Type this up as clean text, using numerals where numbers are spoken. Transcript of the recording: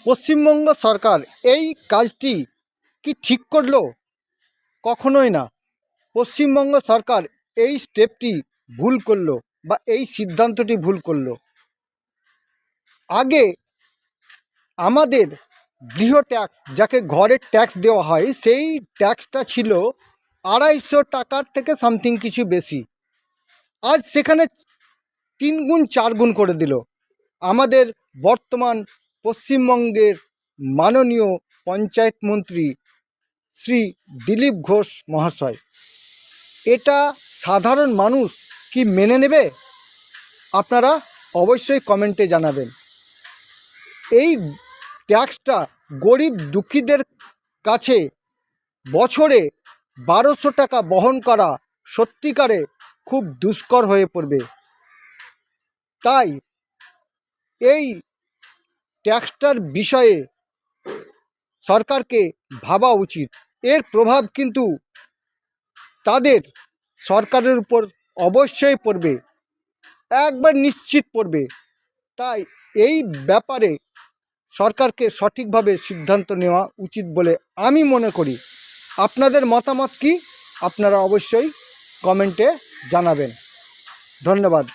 পশ্চিমবঙ্গ সরকার এই কাজটি কি ঠিক করলো? কখনোই না। পশ্চিমবঙ্গ সরকার এই স্টেপটি ভুল করলো বা এই সিদ্ধান্তটি ভুল করলো। আগে আমাদের গৃহ ট্যাক্স, যাকে ঘরের ট্যাক্স দেওয়া হয়, সেই ট্যাক্সটা ছিল 250 টাকার থেকে সামথিং কিছু বেশি। আজ সেখানে 3 গুণ 4 গুণ করে দিল আমাদের বর্তমান পশ্চিমবঙ্গের মাননীয় পঞ্চায়েত মন্ত্রী শ্রী দিলীপ ঘোষ মহাশয়। এটা সাধারণ মানুষ কি মেনে নেবে? আপনারা অবশ্যই কমেন্টে জানাবেন। এই ট্যাক্সটা গরিব দুঃখীদের কাছে বছরে 1200 টাকা বহন করা সত্যিকারে খুব দুষ্কর হয়ে পড়বে। তাই এই ট্যাক্সটার বিষয়ে সরকারকে ভাবা উচিত। এর প্রভাব কিন্তু তাদের সরকারের উপর অবশ্যই পড়বে, একবার নিশ্চিত পড়বে। তাই এই ব্যাপারে সরকারকে সঠিকভাবে সিদ্ধান্ত নেওয়া উচিত বলে আমি মনে করি। আপনাদের মতামত কি? আপনারা অবশ্যই কমেন্টে জানাবেন। ধন্যবাদ।